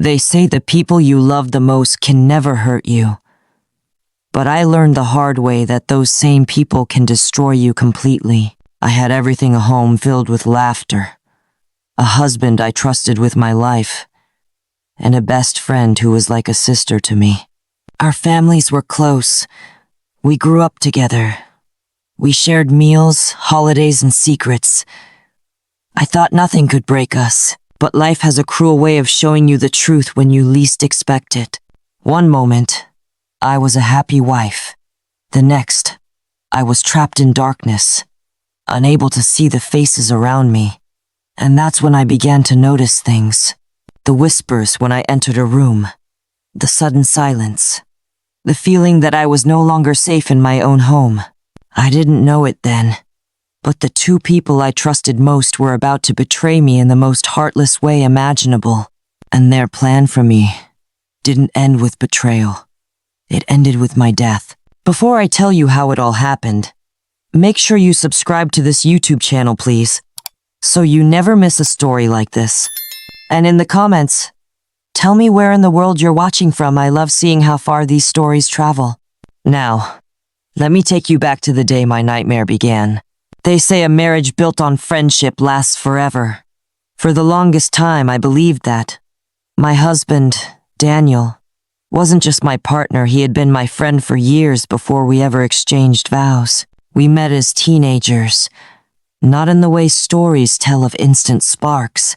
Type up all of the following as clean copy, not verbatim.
They say the people you love the most can never hurt you. But I learned the hard way that those same people can destroy you completely. I had everything: a home filled with laughter, a husband I trusted with my life, and a best friend who was like a sister to me. Our families were close. We grew up together. We shared meals, holidays, and secrets. I thought nothing could break us, but life has a cruel way of showing you the truth when you least expect it. One moment, I was a happy wife. The next, I was trapped in darkness, unable to see the faces around me. And that's when I began to notice things. The whispers when I entered a room, the sudden silence, the feeling that I was no longer safe in my own home. I didn't know it then, but the two people I trusted most were about to betray me in the most heartless way imaginable. And their plan for me didn't end with betrayal. It ended with my death. Before I tell you how it all happened, make sure you subscribe to this YouTube channel, please, so you never miss a story like this. And in the comments, tell me where in the world you're watching from. I love seeing how far these stories travel. Now, let me take you back to the day my nightmare began. They say a marriage built on friendship lasts forever. For the longest time, I believed that. My husband, Daniel, wasn't just my partner. He had been my friend for years before we ever exchanged vows. We met as teenagers, not in the way stories tell of instant sparks,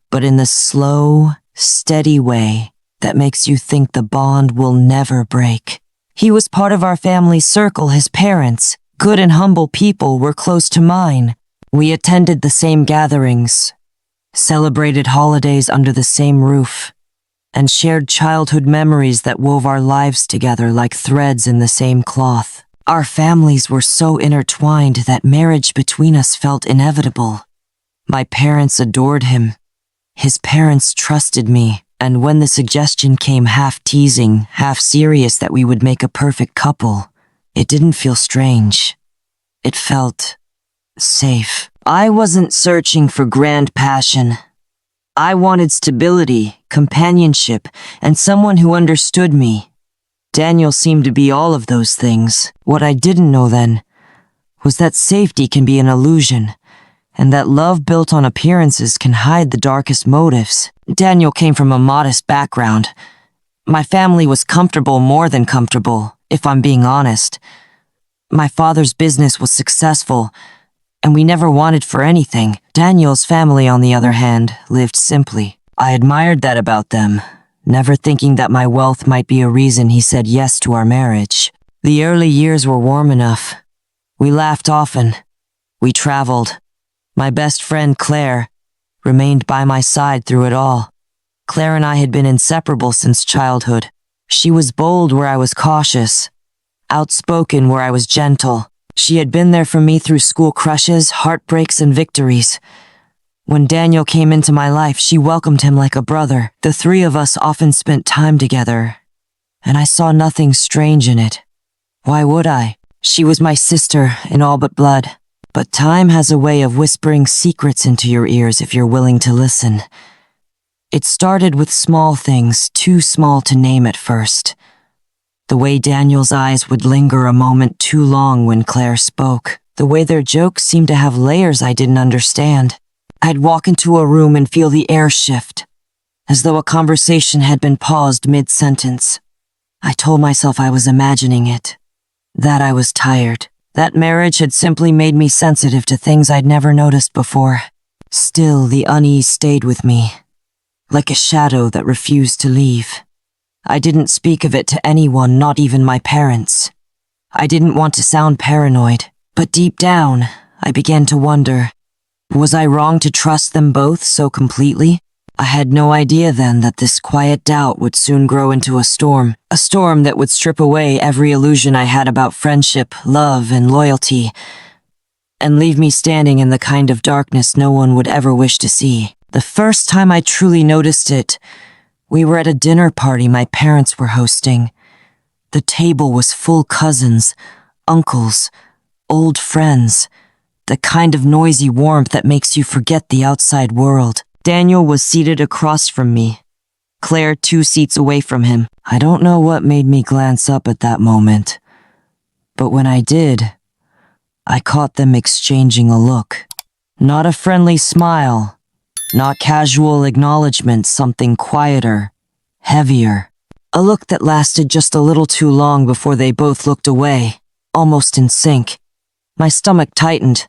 but in the slow, steady way that makes you think the bond will never break. He was part of our family circle. His parents, good and humble people, were close to mine. We attended the same gatherings, celebrated holidays under the same roof, and shared childhood memories that wove our lives together like threads in the same cloth. Our families were so intertwined that marriage between us felt inevitable. My parents adored him. His parents trusted me, and when the suggestion came, half teasing, half serious, that we would make a perfect couple, it didn't feel strange. It felt safe. I wasn't searching for grand passion. I wanted stability, companionship, and someone who understood me. Daniel seemed to be all of those things. What I didn't know then was that safety can be an illusion, and that love built on appearances can hide the darkest motives. Daniel came from a modest background. My family was comfortable, more than comfortable, if I'm being honest. My father's business was successful, and we never wanted for anything. Daniel's family, on the other hand, lived simply. I admired that about them, never thinking that my wealth might be a reason he said yes to our marriage. The early years were warm enough. We laughed often. We traveled. My best friend, Claire, remained by my side through it all. Claire and I had been inseparable since childhood. She was bold where I was cautious, outspoken where I was gentle. She had been there for me through school crushes, heartbreaks, and victories. When Daniel came into my life, she welcomed him like a brother. The three of us often spent time together, and I saw nothing strange in it. Why would I? She was my sister in all but blood. But time has a way of whispering secrets into your ears if you're willing to listen. It started with small things, too small to name at first. The way Daniel's eyes would linger a moment too long when Claire spoke. The way their jokes seemed to have layers I didn't understand. I'd walk into a room and feel the air shift, as though a conversation had been paused mid-sentence. I told myself I was imagining it, that I was tired. That marriage had simply made me sensitive to things I'd never noticed before. Still, the unease stayed with me, like a shadow that refused to leave. I didn't speak of it to anyone, not even my parents. I didn't want to sound paranoid, but deep down, I began to wonder, was I wrong to trust them both so completely? I had no idea then that this quiet doubt would soon grow into a storm that would strip away every illusion I had about friendship, love, and loyalty, and leave me standing in the kind of darkness no one would ever wish to see. The first time I truly noticed it, we were at a dinner party my parents were hosting. The table was full cousins, uncles, old friends, the kind of noisy warmth that makes you forget the outside world. Daniel was seated across from me, Claire 2 seats away from him. I don't know what made me glance up at that moment, but when I did, I caught them exchanging a look. Not a friendly smile, not casual acknowledgement, something quieter, heavier. A look that lasted just a little too long before they both looked away, almost in sync. My stomach tightened,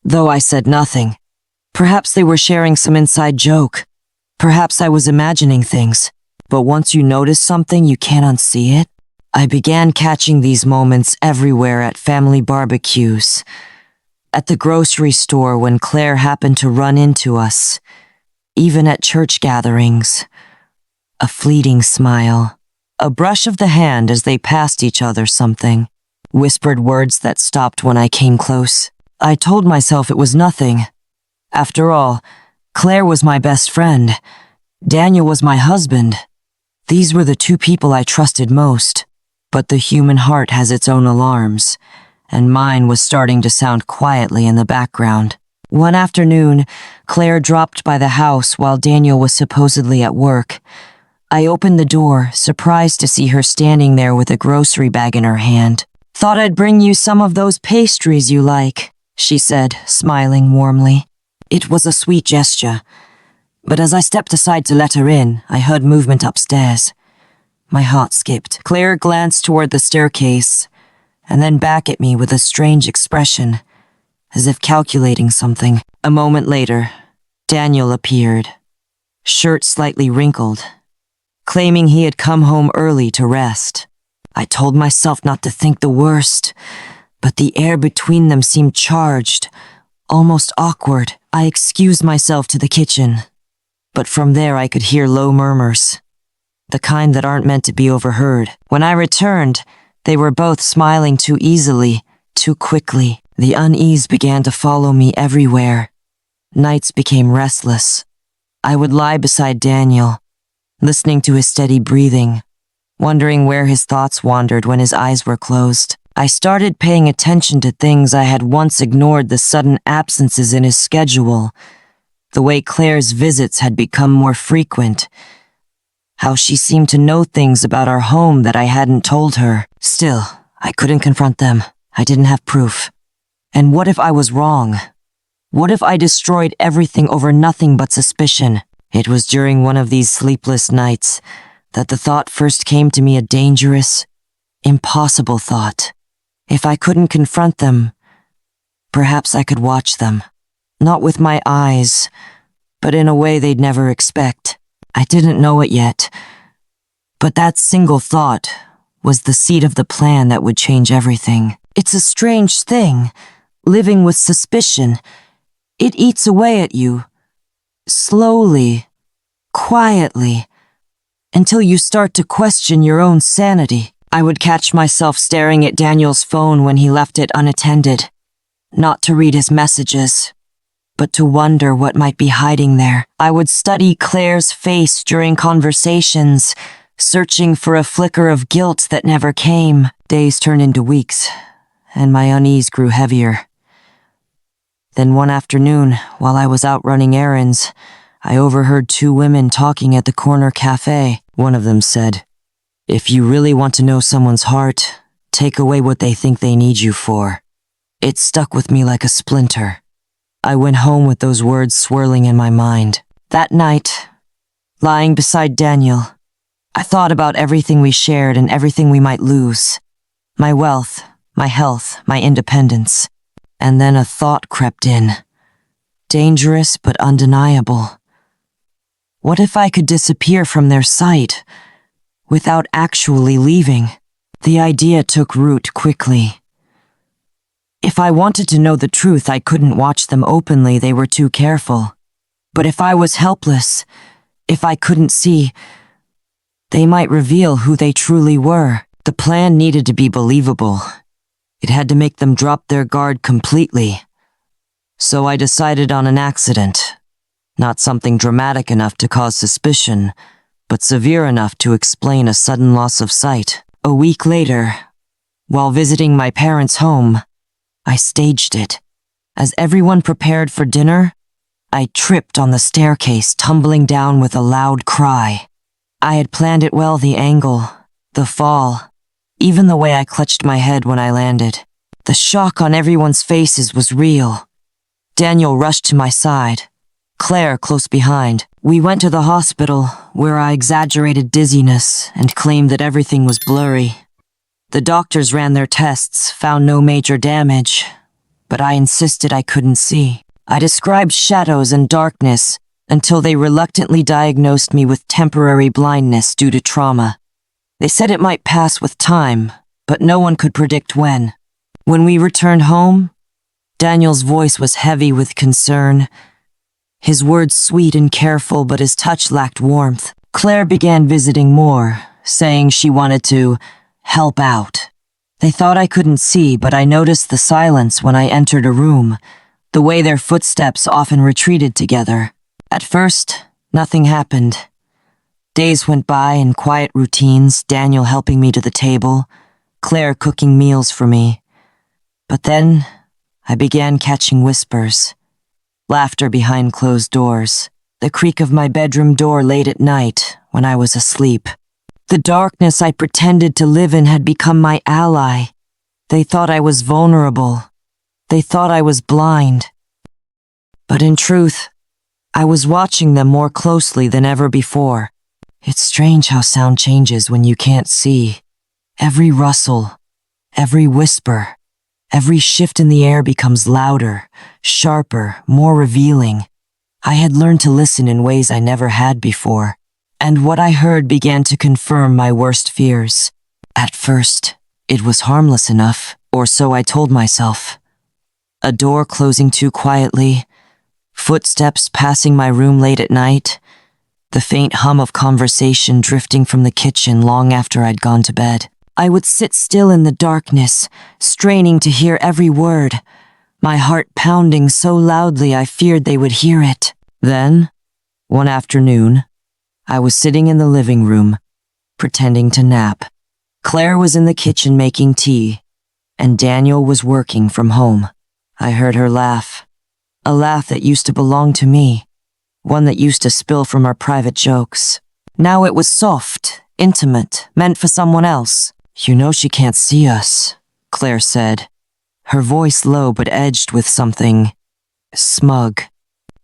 though I said nothing. Perhaps they were sharing some inside joke. Perhaps I was imagining things. But once you notice something, you can't unsee it. I began catching these moments everywhere, at family barbecues, at the grocery store when Claire happened to run into us, even at church gatherings. A fleeting smile, a brush of the hand as they passed each other something, whispered words that stopped when I came close. I told myself it was nothing. After all, Claire was my best friend. Daniel was my husband. These were the two people I trusted most. But the human heart has its own alarms, and mine was starting to sound quietly in the background. One afternoon, Claire dropped by the house while Daniel was supposedly at work. I opened the door, surprised to see her standing there with a grocery bag in her hand. "Thought I'd bring you some of those pastries you like," she said, smiling warmly. It was a sweet gesture, but as I stepped aside to let her in, I heard movement upstairs. My heart skipped. Claire glanced toward the staircase, and then back at me with a strange expression, as if calculating something. A moment later, Daniel appeared, shirt slightly wrinkled, claiming he had come home early to rest. I told myself not to think the worst, but the air between them seemed charged, almost awkward. I excused myself to the kitchen, but from there I could hear low murmurs, the kind that aren't meant to be overheard. When I returned, they were both smiling too easily, too quickly. The unease began to follow me everywhere. Nights became restless. I would lie beside Daniel, listening to his steady breathing, wondering where his thoughts wandered when his eyes were closed. I started paying attention to things I had once ignored: the sudden absences in his schedule, the way Claire's visits had become more frequent, how she seemed to know things about our home that I hadn't told her. Still, I couldn't confront them. I didn't have proof. And what if I was wrong? What if I destroyed everything over nothing but suspicion? It was during one of these sleepless nights that the thought first came to me, a dangerous, impossible thought. If I couldn't confront them, perhaps I could watch them. Not with my eyes, but in a way they'd never expect. I didn't know it yet, but that single thought was the seed of the plan that would change everything. It's a strange thing, living with suspicion. It eats away at you, slowly, quietly, until you start to question your own sanity. I would catch myself staring at Daniel's phone when he left it unattended, not to read his messages, but to wonder what might be hiding there. I would study Claire's face during conversations, searching for a flicker of guilt that never came. Days turned into weeks, and my unease grew heavier. Then one afternoon, while I was out running errands, I overheard two women talking at the corner cafe. One of them said, "If you really want to know someone's heart, take away what they think they need you for." It stuck with me like a splinter. I went home with those words swirling in my mind. That night, lying beside Daniel, I thought about everything we shared and everything we might lose. My wealth, my health, my independence. And then a thought crept in. Dangerous but undeniable. What if I could disappear from their sight without actually leaving? The idea took root quickly. If I wanted to know the truth, I couldn't watch them openly. They were too careful. But if I was helpless, if I couldn't see, they might reveal who they truly were. The plan needed to be believable. It had to make them drop their guard completely. So I decided on an accident. Not something dramatic enough to cause suspicion, but severe enough to explain a sudden loss of sight. A week later, while visiting my parents' home, I staged it. As everyone prepared for dinner, I tripped on the staircase, tumbling down with a loud cry. I had planned it well, the angle, the fall, even the way I clutched my head when I landed. The shock on everyone's faces was real. Daniel rushed to my side, Claire close behind. We went to the hospital, where I exaggerated dizziness and claimed that everything was blurry. The doctors ran their tests, found no major damage, but I insisted I couldn't see. I described shadows and darkness until they reluctantly diagnosed me with temporary blindness due to trauma. They said it might pass with time, but no one could predict when. When we returned home, Daniel's voice was heavy with concern, his words sweet and careful, but his touch lacked warmth. Claire began visiting more, saying she wanted to help out. They thought I couldn't see, but I noticed the silence when I entered a room, the way their footsteps often retreated together. At first, nothing happened. Days went by in quiet routines, Daniel helping me to the table, Claire cooking meals for me. But then, I began catching whispers. Laughter behind closed doors, the creak of my bedroom door late at night when I was asleep. The darkness I pretended to live in had become my ally. They thought I was vulnerable. They thought I was blind. But in truth, I was watching them more closely than ever before. It's strange how sound changes when you can't see. Every rustle, every whisper, every shift in the air becomes louder, sharper, more revealing. I had learned to listen in ways I never had before, and what I heard began to confirm my worst fears. At first, it was harmless enough, or so I told myself. A door closing too quietly, footsteps passing my room late at night, the faint hum of conversation drifting from the kitchen long after I'd gone to bed. I would sit still in the darkness, straining to hear every word, my heart pounding so loudly I feared they would hear it. Then, one afternoon, I was sitting in the living room, pretending to nap. Claire was in the kitchen making tea, and Daniel was working from home. I heard her laugh, a laugh that used to belong to me, one that used to spill from our private jokes. Now it was soft, intimate, meant for someone else. "You know she can't see us," Claire said, her voice low but edged with something smug.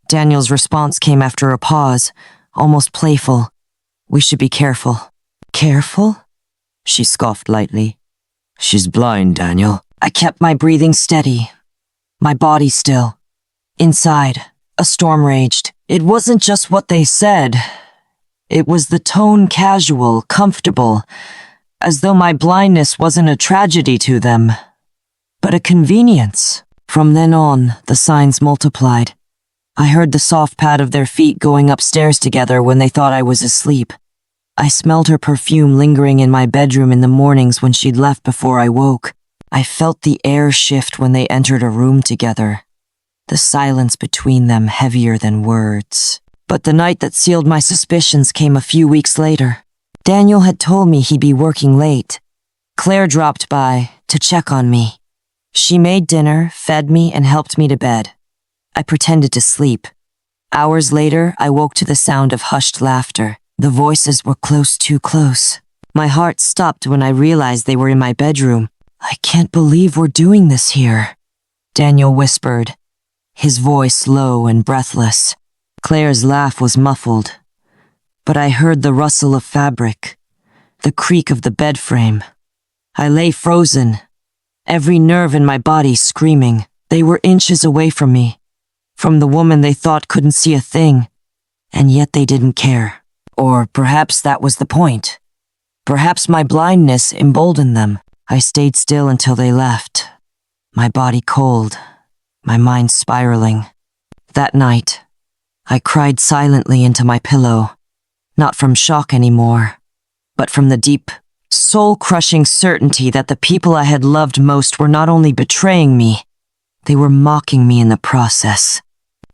Daniel's response came after a pause, almost playful. "We should be careful." "Careful?" She scoffed lightly. "She's blind, Daniel." I kept my breathing steady, my body still. Inside, a storm raged. It wasn't just what they said. It was the tone, casual, comfortable, as though my blindness wasn't a tragedy to them, but a convenience. From then on, the signs multiplied. I heard the soft pad of their feet going upstairs together when they thought I was asleep. I smelled her perfume lingering in my bedroom in the mornings when she'd left before I woke. I felt the air shift when they entered a room together, the silence between them heavier than words. But the night that sealed my suspicions came a few weeks later. Daniel had told me he'd be working late. Claire dropped by to check on me. She made dinner, fed me, and helped me to bed. I pretended to sleep. Hours later, I woke to the sound of hushed laughter. The voices were close, too close. My heart stopped when I realized they were in my bedroom. "I can't believe we're doing this here," Daniel whispered, his voice low and breathless. Claire's laugh was muffled, but I heard the rustle of fabric, the creak of the bed frame. I lay frozen, every nerve in my body screaming. They were inches away from me, from the woman they thought couldn't see a thing, and yet they didn't care. Or perhaps that was the point. Perhaps my blindness emboldened them. I stayed still until they left, my body cold, my mind spiraling. That night, I cried silently into my pillow, not from shock anymore, but from the deep, soul-crushing certainty that the people I had loved most were not only betraying me, they were mocking me in the process.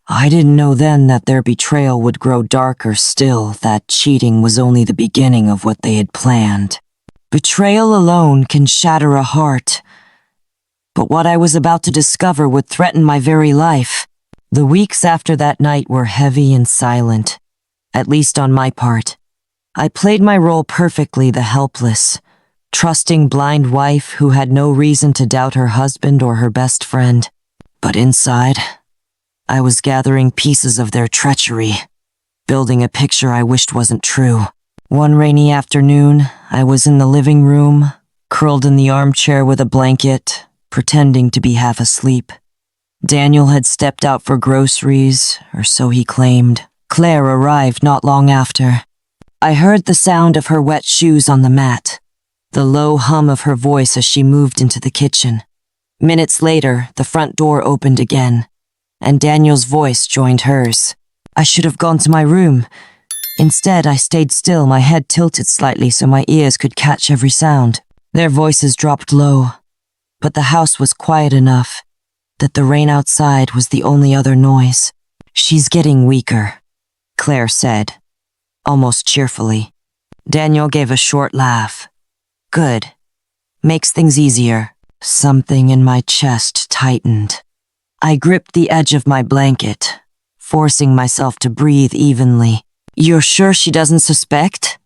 I didn't know then that their betrayal would grow darker still, that cheating was only the beginning of what they had planned. Betrayal alone can shatter a heart, but what I was about to discover would threaten my very life. The weeks after that night were heavy and silent, at least on my part. I played my role perfectly, the helpless, trusting blind wife who had no reason to doubt her husband or her best friend. But inside, I was gathering pieces of their treachery, building a picture I wished wasn't true. One rainy afternoon, I was in the living room, curled in the armchair with a blanket, pretending to be half asleep. Daniel had stepped out for groceries, or so he claimed. Claire arrived not long after. I heard the sound of her wet shoes on the mat, the low hum of her voice as she moved into the kitchen. Minutes later, the front door opened again, and Daniel's voice joined hers. I should have gone to my room. Instead, I stayed still, my head tilted slightly so my ears could catch every sound. Their voices dropped low, but the house was quiet enough that the rain outside was the only other noise. She's getting weaker, Claire said, almost cheerfully. Daniel gave a short laugh. Good. Makes things easier. Something in my chest tightened. I gripped the edge of my blanket, forcing myself to breathe evenly. You're sure she doesn't suspect?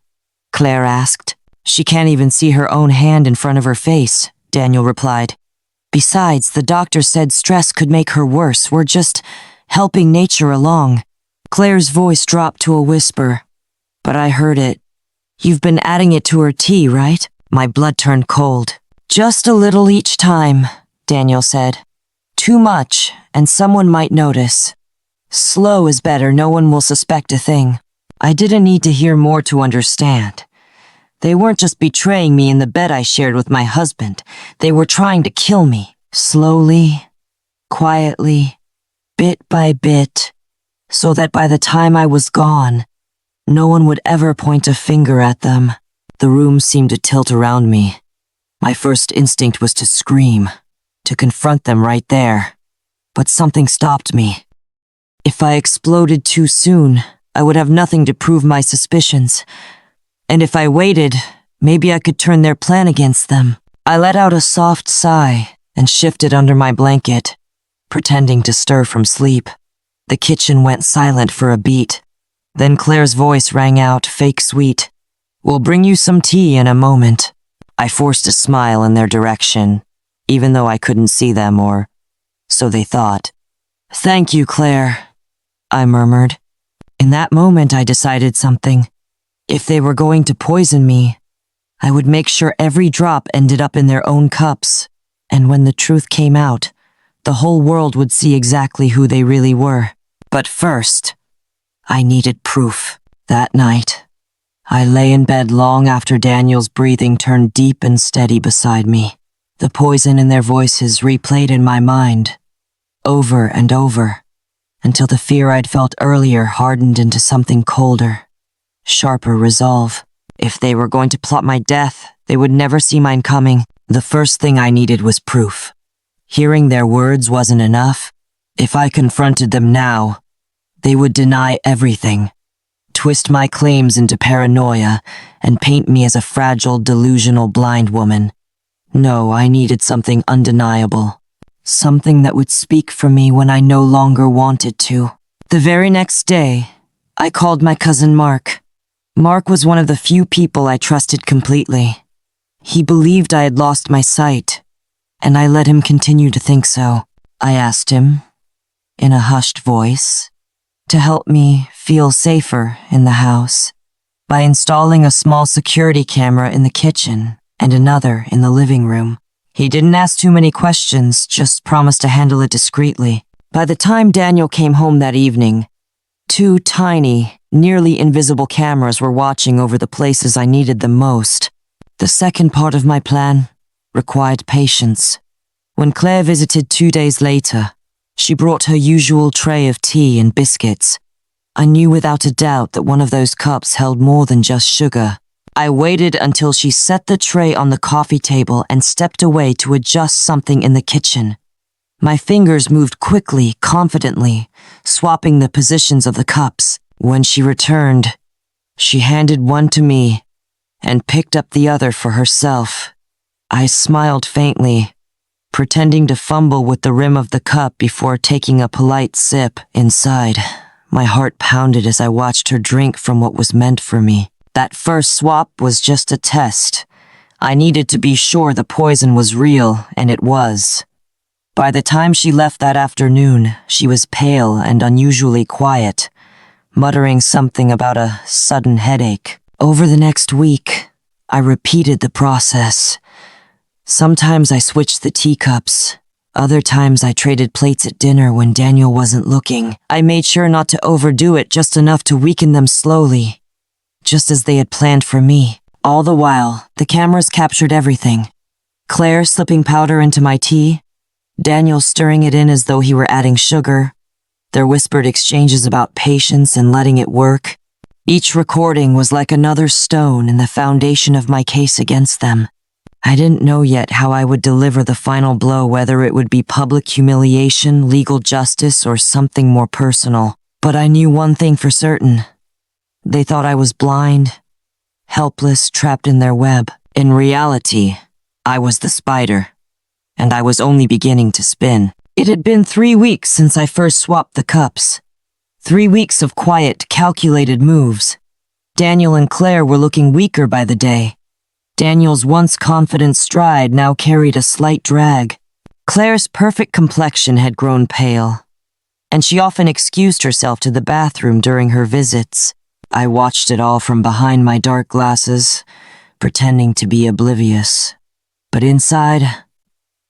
Claire asked. She can't even see her own hand in front of her face, Daniel replied. Besides, the doctor said stress could make her worse. We're just helping nature along. Claire's voice dropped to a whisper, but I heard it. You've been adding it to her tea, right? My blood turned cold. Just a little each time, Daniel said. Too much, and someone might notice. Slow is better, no one will suspect a thing. I didn't need to hear more to understand. They weren't just betraying me in the bed I shared with my husband. They were trying to kill me. Slowly, quietly, bit by bit, so that by the time I was gone, no one would ever point a finger at them. The room seemed to tilt around me. My first instinct was to scream, to confront them right there. But something stopped me. If I exploded too soon, I would have nothing to prove my suspicions. And if I waited, maybe I could turn their plan against them. I let out a soft sigh and shifted under my blanket, pretending to stir from sleep. The kitchen went silent for a beat. Then Claire's voice rang out, fake sweet. We'll bring you some tea in a moment. I forced a smile in their direction, even though I couldn't see them, or so they thought. Thank you, Claire, I murmured. In that moment, I decided something. If they were going to poison me, I would make sure every drop ended up in their own cups, and when the truth came out, the whole world would see exactly who they really were. But first, I needed proof. That night, I lay in bed long after Daniel's breathing turned deep and steady beside me. The poison in their voices replayed in my mind, over and over, until the fear I'd felt earlier hardened into something colder, sharper resolve. If they were going to plot my death, they would never see mine coming. The first thing I needed was proof. Hearing their words wasn't enough. If I confronted them now, they would deny everything, twist my claims into paranoia, and paint me as a fragile, delusional blind woman. No, I needed something undeniable. Something that would speak for me when I no longer wanted to. The very next day, I called my cousin Mark. Mark was one of the few people I trusted completely. He believed I had lost my sight, and I let him continue to think so. I asked him, in a hushed voice, to help me feel safer in the house by installing a small security camera in the kitchen and another in the living room. He didn't ask too many questions, just promised to handle it discreetly. By the time Daniel came home that evening, 2 tiny, nearly invisible cameras were watching over the places I needed them most. The second part of my plan required patience. When Claire visited 2 days later, she brought her usual tray of tea and biscuits. I knew without a doubt that one of those cups held more than just sugar. I waited until she set the tray on the coffee table and stepped away to adjust something in the kitchen. My fingers moved quickly, confidently, swapping the positions of the cups. When she returned, she handed one to me and picked up the other for herself. I smiled faintly, pretending to fumble with the rim of the cup before taking a polite sip. Inside, my heart pounded as I watched her drink from what was meant for me. That first swap was just a test. I needed to be sure the poison was real, and it was. By the time she left that afternoon, she was pale and unusually quiet, muttering something about a sudden headache. Over the next week, I repeated the process. Sometimes I switched the teacups. Other times I traded plates at dinner when Daniel wasn't looking. I made sure not to overdo it, just enough to weaken them slowly, just as they had planned for me. All the while, the cameras captured everything. Claire slipping powder into my tea, Daniel stirring it in as though he were adding sugar, their whispered exchanges about patience and letting it work. Each recording was like another stone in the foundation of my case against them. I didn't know yet how I would deliver the final blow, whether it would be public humiliation, legal justice, or something more personal. But I knew one thing for certain. They thought I was blind, helpless, trapped in their web. In reality, I was the spider, and I was only beginning to spin. It had been 3 weeks since I first swapped the cups. 3 weeks of quiet, calculated moves. Daniel and Claire were looking weaker by the day. Daniel's once confident stride now carried a slight drag. Claire's perfect complexion had grown pale, and she often excused herself to the bathroom during her visits. I watched it all from behind my dark glasses, pretending to be oblivious. But inside,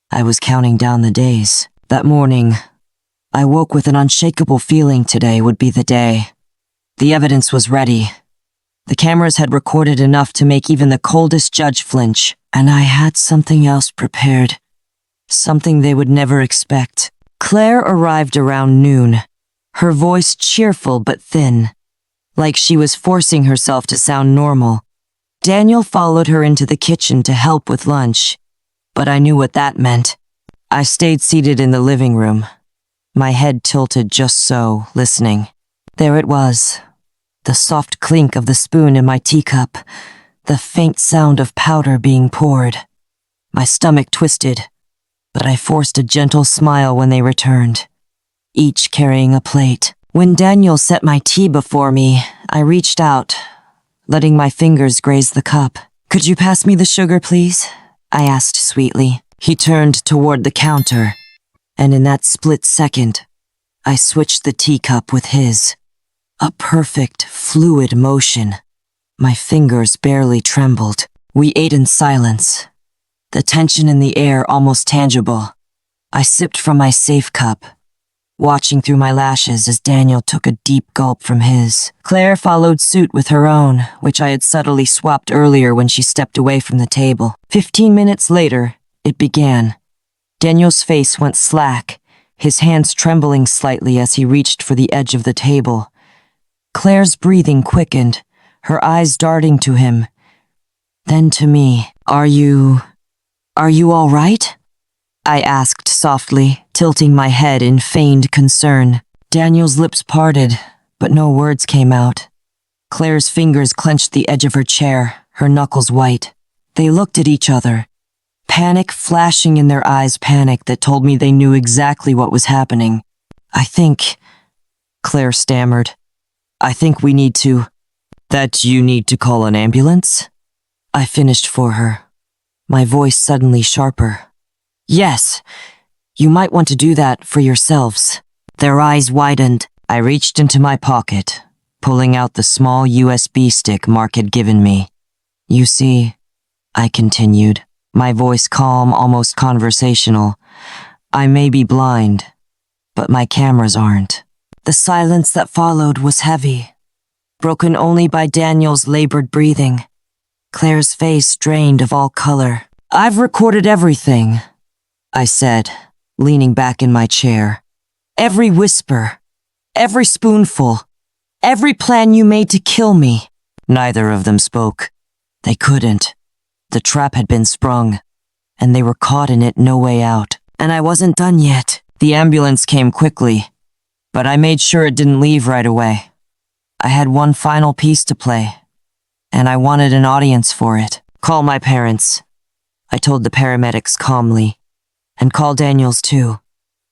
I was counting down the days. That morning, I woke with an unshakable feeling today would be the day. The evidence was ready. The cameras had recorded enough to make even the coldest judge flinch, and I had something else prepared. Something they would never expect. Claire arrived around noon, her voice cheerful but thin, like she was forcing herself to sound normal. Daniel followed her into the kitchen to help with lunch, but I knew what that meant. I stayed seated in the living room, my head tilted just so, listening. There it was. The soft clink of the spoon in my teacup, the faint sound of powder being poured. My stomach twisted, but I forced a gentle smile when they returned, each carrying a plate. When Daniel set my tea before me, I reached out, letting my fingers graze the cup. "Could you pass me the sugar, please?" I asked sweetly. He turned toward the counter, and in that split second, I switched the teacup with his. A perfect, fluid motion. My fingers barely trembled. We ate in silence, the tension in the air almost tangible. I sipped from my safe cup, watching through my lashes as Daniel took a deep gulp from his. Claire followed suit with her own, which I had subtly swapped earlier when she stepped away from the table. 15 minutes later, it began. Daniel's face went slack, his hands trembling slightly as he reached for the edge of the table. Claire's breathing quickened, her eyes darting to him, then to me. Are you all right?" I asked softly, tilting my head in feigned concern. Daniel's lips parted, but no words came out. Claire's fingers clenched the edge of her chair, her knuckles white. They looked at each other, panic flashing in their eyes, panic that told me they knew exactly what was happening. "I think," Claire stammered, "I think we need to—" "That you need to call an ambulance?" I finished for her, my voice suddenly sharper. "Yes, you might want to do that for yourselves." Their eyes widened. I reached into my pocket, pulling out the small USB stick Mark had given me. "You see," I continued, my voice calm, almost conversational, "I may be blind, but my cameras aren't." The silence that followed was heavy, broken only by Daniel's labored breathing. Claire's face drained of all color. "I've recorded everything," I said, leaning back in my chair. "Every whisper, every spoonful, every plan you made to kill me." Neither of them spoke. They couldn't. The trap had been sprung, and they were caught in it, no way out. And I wasn't done yet. The ambulance came quickly, but I made sure it didn't leave right away. I had one final piece to play, and I wanted an audience for it. "Call my parents," I told the paramedics calmly. "And call Daniel's too.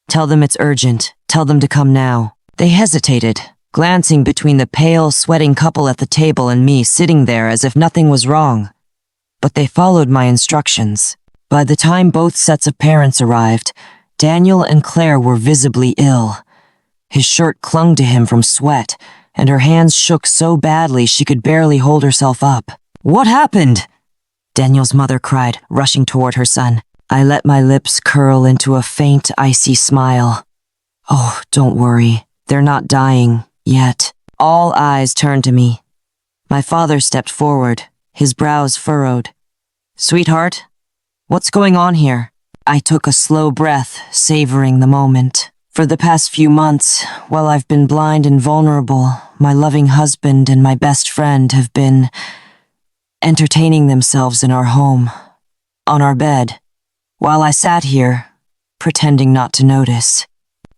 Tell them it's urgent. Tell them to come now." They hesitated, glancing between the pale, sweating couple at the table and me sitting there as if nothing was wrong. But they followed my instructions. By the time both sets of parents arrived, Daniel and Claire were visibly ill. His shirt clung to him from sweat, and her hands shook so badly she could barely hold herself up. "What happened?" Daniel's mother cried, rushing toward her son. I let my lips curl into a faint, icy smile. "Oh, don't worry. They're not dying, yet." All eyes turned to me. My father stepped forward, his brows furrowed. "Sweetheart, what's going on here?" I took a slow breath, savoring the moment. For the past few months, while I've been blind and vulnerable, my loving husband and my best friend have been entertaining themselves in our home, on our bed, while I sat here, pretending not to notice.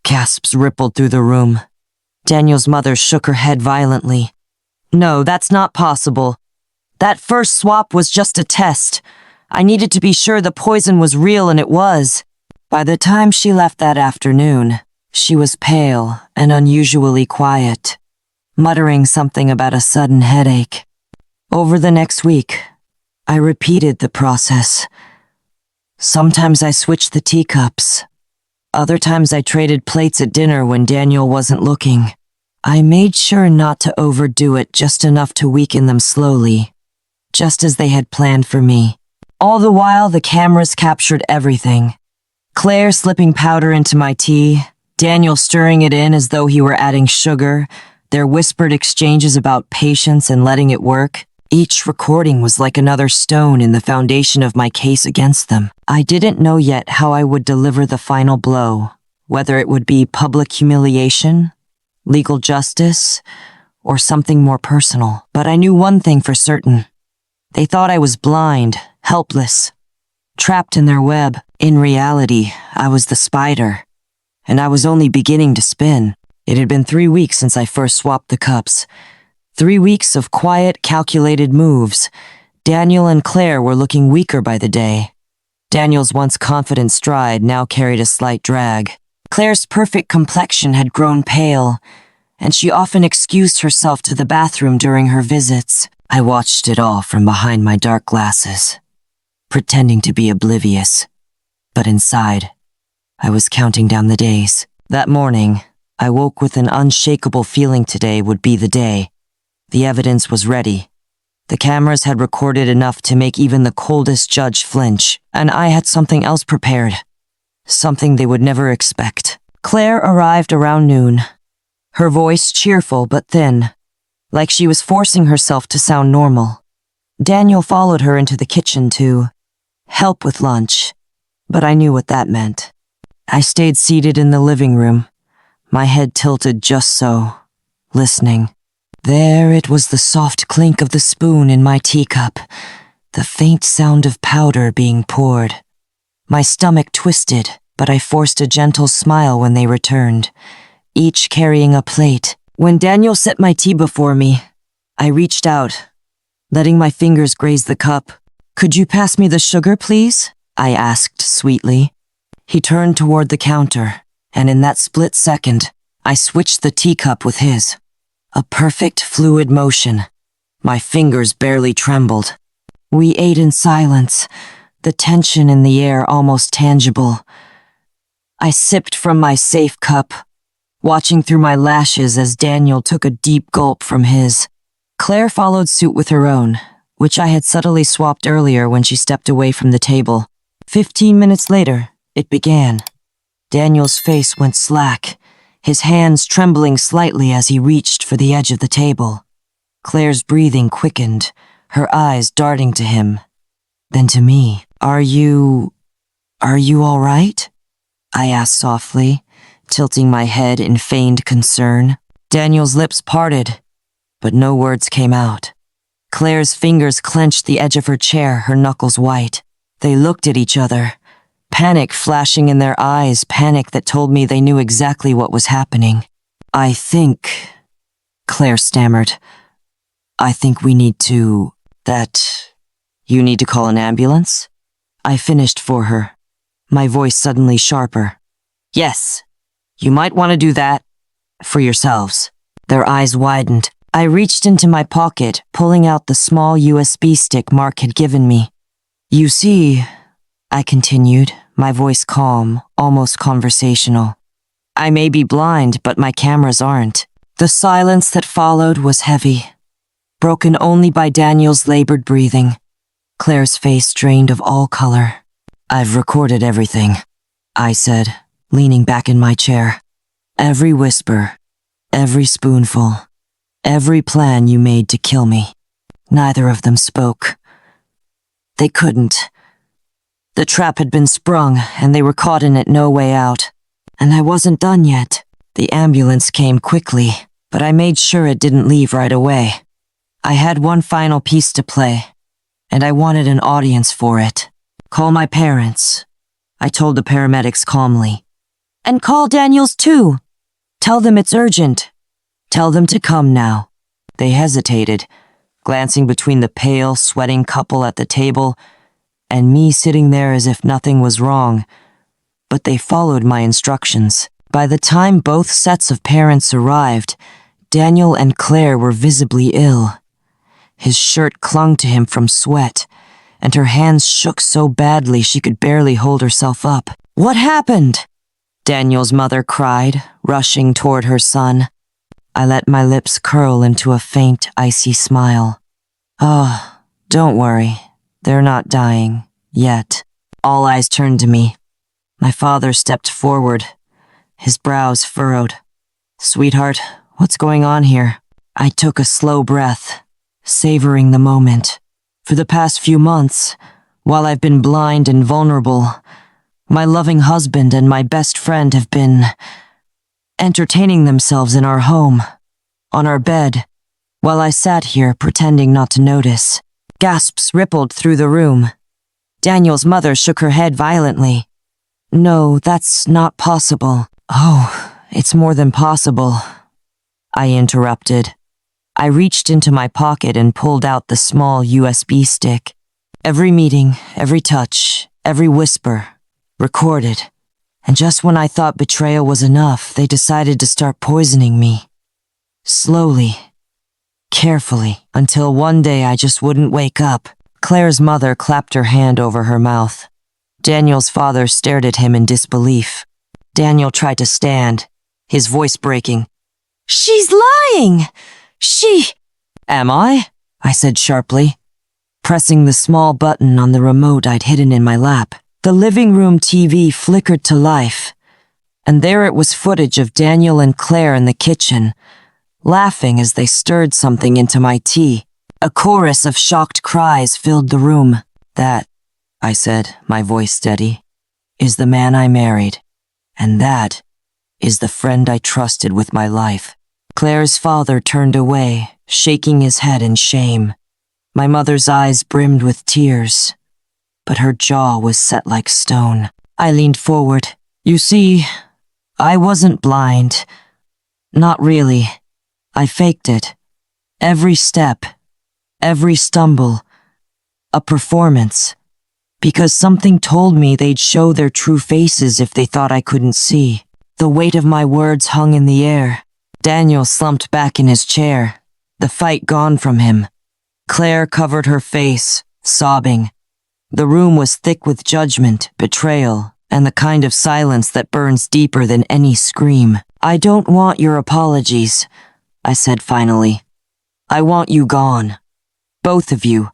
Gasps rippled through the room. Daniel's mother shook her head violently. "No, that's not possible. That first swap was just a test. I needed to be sure the poison was real, and it was." By the time she left that afternoon, she was pale and unusually quiet, muttering something about a sudden headache. Over the next week, I repeated the process. Sometimes I switched the teacups. Other times I traded plates at dinner when Daniel wasn't looking. I made sure not to overdo it, just enough to weaken them slowly, just as they had planned for me. All the while, the cameras captured everything. Claire slipping powder into my tea, Daniel stirring it in as though he were adding sugar, their whispered exchanges about patience and letting it work. Each recording was like another stone in the foundation of my case against them. I didn't know yet how I would deliver the final blow, whether it would be public humiliation, legal justice, or something more personal. But I knew one thing for certain. They thought I was blind, helpless, trapped in their web. In reality, I was the spider, and I was only beginning to spin. It had been 3 weeks since I first swapped the cups. 3 weeks of quiet, calculated moves. Daniel and Claire were looking weaker by the day. Daniel's once confident stride now carried a slight drag. Claire's perfect complexion had grown pale, and she often excused herself to the bathroom during her visits. I watched it all from behind my dark glasses, pretending to be oblivious. But inside, I was counting down the days. That morning, I woke with an unshakable feeling today would be the day. The evidence was ready. The cameras had recorded enough to make even the coldest judge flinch, and I had something else prepared. Something they would never expect. Claire arrived around noon, her voice cheerful but thin, like she was forcing herself to sound normal. Daniel followed her into the kitchen to help with lunch, but I knew what that meant. I stayed seated in the living room, my head tilted just so, listening. There it was, the soft clink of the spoon in my teacup, the faint sound of powder being poured. My stomach twisted, but I forced a gentle smile when they returned, each carrying a plate. When Daniel set my tea before me, I reached out, letting my fingers graze the cup. "Could you pass me the sugar, please?" I asked sweetly. He turned toward the counter, and in that split second, I switched the teacup with his. A perfect, fluid motion. My fingers barely trembled. We ate in silence, the tension in the air almost tangible. I sipped from my safe cup, watching through my lashes as Daniel took a deep gulp from his. Claire followed suit with her own, which I had subtly swapped earlier when she stepped away from the table. 15 minutes later, it began. Daniel's face went slack, his hands trembling slightly as he reached for the edge of the table. Claire's breathing quickened, her eyes darting to him, then to me. Are you all right?" I asked softly, tilting my head in feigned concern. Daniel's lips parted, but no words came out. Claire's fingers clenched the edge of her chair, her knuckles white. They looked at each other, panic flashing in their eyes, panic that told me they knew exactly what was happening. "I think," Claire stammered, "I think we need to, you need to call an ambulance?" I finished for her, my voice suddenly sharper. "Yes, you might want to do that for yourselves." Their eyes widened. I reached into my pocket, pulling out the small USB stick Mark had given me. You see, I continued, my voice calm, almost conversational. I may be blind, but my cameras aren't. The silence that followed was heavy, broken only by Daniel's labored breathing. Claire's face drained of all color. I've recorded everything, I said, leaning back in my chair. Every whisper, every spoonful, every plan you made to kill me. Neither of them spoke. They couldn't. The trap had been sprung, and they were caught in it no way out. And I wasn't done yet. The ambulance came quickly, but I made sure it didn't leave right away. I had one final piece to play, and I wanted an audience for it. Call my parents, I told the paramedics calmly. And call Daniels too. Tell them it's urgent. Tell them to come now. They hesitated, glancing between the pale, sweating couple at the table and me sitting there as if nothing was wrong. But they followed my instructions. By the time both sets of parents arrived, Daniel and Claire were visibly ill. His shirt clung to him from sweat, and her hands shook so badly she could barely hold herself up. What happened? Daniel's mother cried, rushing toward her son. I let my lips curl into a faint, icy smile. Oh, don't worry. They're not dying. Yet. All eyes turned to me. My father stepped forward, his brows furrowed. Sweetheart, what's going on here? I took a slow breath, savoring the moment. For the past few months, while I've been blind and vulnerable, my loving husband and my best friend have been entertaining themselves in our home, on our bed, while I sat here pretending not to notice. Gasps rippled through the room. Daniel's mother shook her head violently. No, that's not possible. Oh, it's more than possible, I interrupted. I reached into my pocket and pulled out the small USB stick. Every meeting, every touch, every whisper, recorded. And just when I thought betrayal was enough, they decided to start poisoning me. Slowly, carefully, until one day I just wouldn't wake up. Claire's mother clapped her hand over her mouth. Daniel's father stared at him in disbelief. Daniel tried to stand, his voice breaking. She's lying! Am I? I said sharply, pressing the small button on the remote I'd hidden in my lap. The living room TV flickered to life, and there it was footage of Daniel and Claire in the kitchen, laughing as they stirred something into my tea. A chorus of shocked cries filled the room. That, I said, my voice steady, is the man I married, and that is the friend I trusted with my life. Claire's father turned away, shaking his head in shame. My mother's eyes brimmed with tears, but her jaw was set like stone. I leaned forward. You see, I wasn't blind. Not really. I faked it. Every step, every stumble, a performance. Because something told me they'd show their true faces if they thought I couldn't see. The weight of my words hung in the air. Daniel slumped back in his chair, the fight gone from him. Claire covered her face, sobbing. The room was thick with judgment, betrayal, and the kind of silence that burns deeper than any scream. I don't want your apologies, I said finally. I want you gone. Both of you.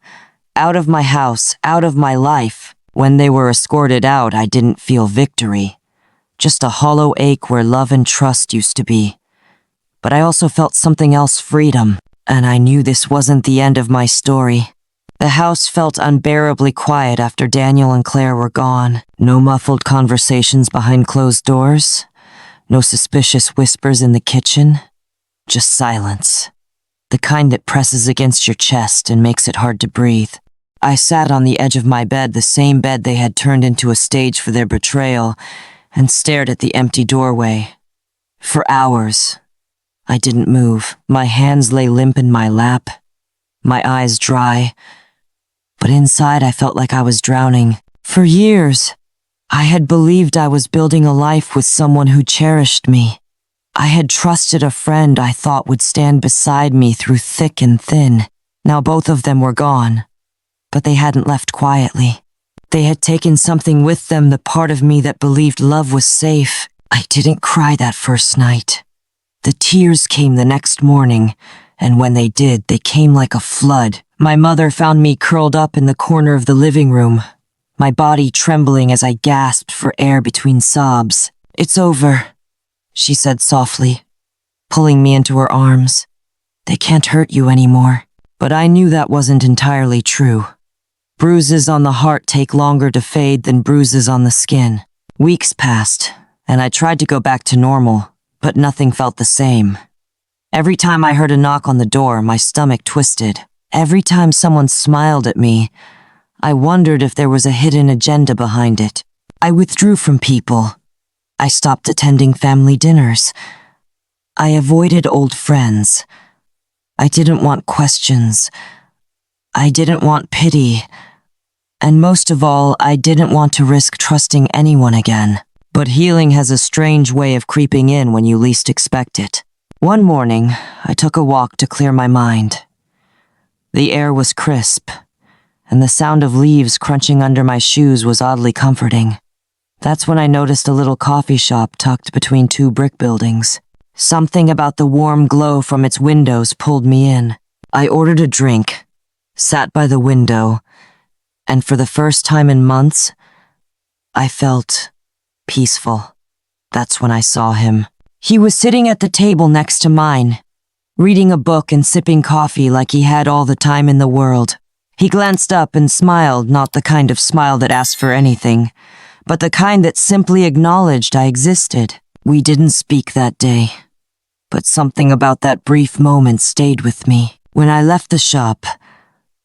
Out of my house, out of my life. When they were escorted out, I didn't feel victory. Just a hollow ache where love and trust used to be. But I also felt something else, freedom. And I knew this wasn't the end of my story. The house felt unbearably quiet after Daniel and Claire were gone. No muffled conversations behind closed doors. No suspicious whispers in the kitchen. Just silence. The kind that presses against your chest and makes it hard to breathe. I sat on the edge of my bed, the same bed they had turned into a stage for their betrayal, and stared at the empty doorway. For hours, I didn't move. My hands lay limp in my lap, my eyes dry, but inside I felt like I was drowning. For years, I had believed I was building a life with someone who cherished me. I had trusted a friend I thought would stand beside me through thick and thin. Now both of them were gone, but they hadn't left quietly. They had taken something with them, the part of me that believed love was safe. I didn't cry that first night. The tears came the next morning, and when they did, they came like a flood. My mother found me curled up in the corner of the living room, my body trembling as I gasped for air between sobs. "It's over," she said softly, pulling me into her arms. "They can't hurt you anymore." But I knew that wasn't entirely true. Bruises on the heart take longer to fade than bruises on the skin. Weeks passed, and I tried to go back to normal, but nothing felt the same. Every time I heard a knock on the door, my stomach twisted. Every time someone smiled at me, I wondered if there was a hidden agenda behind it. I withdrew from people. I stopped attending family dinners. I avoided old friends. I didn't want questions. I didn't want pity. And most of all, I didn't want to risk trusting anyone again. But healing has a strange way of creeping in when you least expect it. One morning, I took a walk to clear my mind. The air was crisp, and the sound of leaves crunching under my shoes was oddly comforting. That's when I noticed a little coffee shop tucked between two brick buildings. Something about the warm glow from its windows pulled me in. I ordered a drink, sat by the window, and for the first time in months, I felt peaceful. That's when I saw him. He was sitting at the table next to mine, reading a book and sipping coffee like he had all the time in the world. He glanced up and smiled, not the kind of smile that asked for anything, but the kind that simply acknowledged I existed. We didn't speak that day, but something about that brief moment stayed with me. When I left the shop,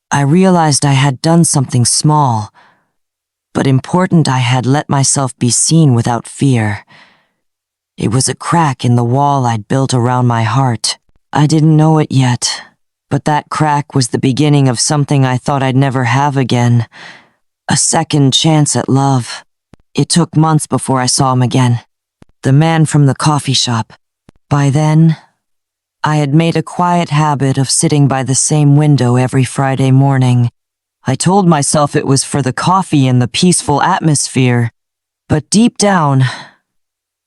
I realized I had done something small, but important. I had let myself be seen without fear. It was a crack in the wall I'd built around my heart. I didn't know it yet, but that crack was the beginning of something I thought I'd never have again. A second chance at love. It took months before I saw him again. The man from the coffee shop. By then, I had made a quiet habit of sitting by the same window every Friday morning. I told myself it was for the coffee and the peaceful atmosphere, but deep down,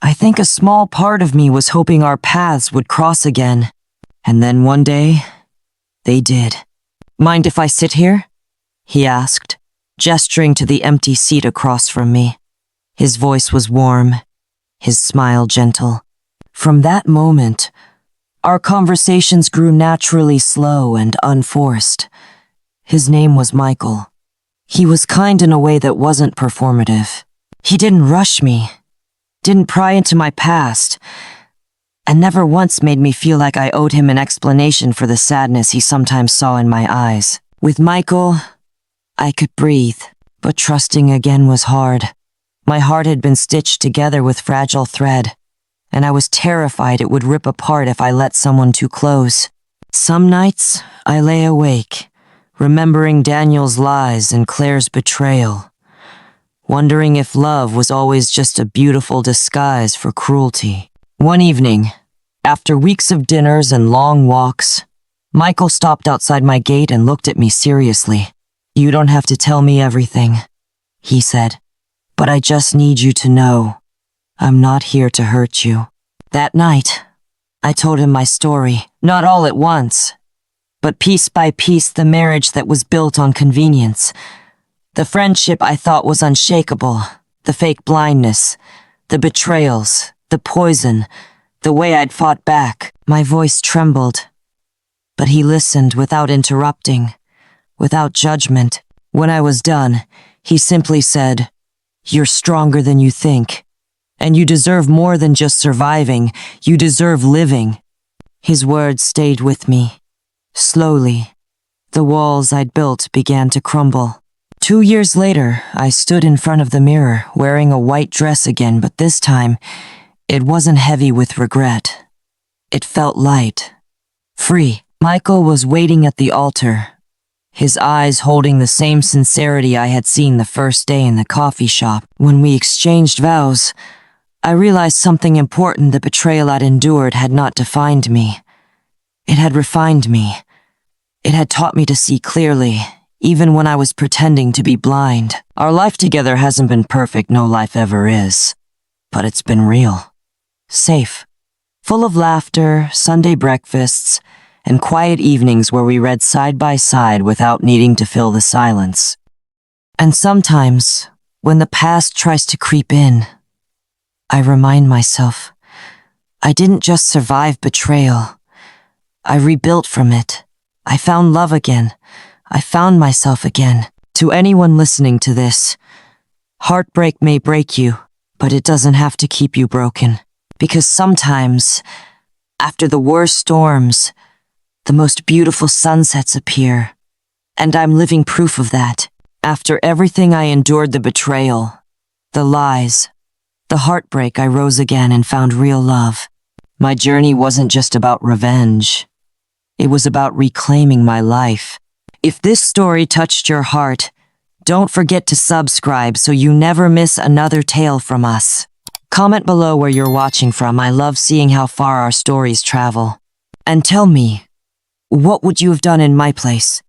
I think a small part of me was hoping our paths would cross again. And then one day, they did. "Mind if I sit here?" he asked, gesturing to the empty seat across from me. His voice was warm, his smile gentle. From that moment, our conversations grew naturally slow and unforced. His name was Michael. He was kind in a way that wasn't performative. He didn't rush me, didn't pry into my past, and never once made me feel like I owed him an explanation for the sadness he sometimes saw in my eyes. With Michael, I could breathe, but trusting again was hard. My heart had been stitched together with fragile thread, and I was terrified it would rip apart if I let someone too close. Some nights, I lay awake, remembering Daniel's lies and Claire's betrayal, wondering if love was always just a beautiful disguise for cruelty. One evening, after weeks of dinners and long walks, Michael stopped outside my gate and looked at me seriously. "You don't have to tell me everything," he said, "but I just need you to know I'm not here to hurt you." That night, I told him my story, not all at once, but piece by piece, the marriage that was built on convenience, the friendship I thought was unshakable, the fake blindness, the betrayals, the poison, the way I'd fought back. My voice trembled, but he listened without interrupting, without judgment. When I was done, he simply said, "You're stronger than you think, and you deserve more than just surviving. You deserve living." His words stayed with me. Slowly, the walls I'd built began to crumble. 2 years later, I stood in front of the mirror, wearing a white dress again, but this time, it wasn't heavy with regret. It felt light, free. Michael was waiting at the altar, his eyes holding the same sincerity I had seen the first day in the coffee shop. When we exchanged vows, I realized something important. The betrayal I'd endured had not defined me. It had refined me. It had taught me to see clearly, even when I was pretending to be blind. Our life together hasn't been perfect, no life ever is. But it's been real. Safe. Full of laughter, Sunday breakfasts, and quiet evenings where we read side by side without needing to fill the silence. And sometimes, when the past tries to creep in, I remind myself, I didn't just survive betrayal. I rebuilt from it. I found love again. I found myself again. To anyone listening to this, heartbreak may break you, but it doesn't have to keep you broken. Because sometimes, after the worst storms, the most beautiful sunsets appear. And I'm living proof of that. After everything I endured, the betrayal, the lies, the heartbreak, I rose again and found real love. My journey wasn't just about revenge. It was about reclaiming my life. If this story touched your heart, don't forget to subscribe so you never miss another tale from us. Comment below where you're watching from. I love seeing how far our stories travel. And tell me, what would you have done in my place?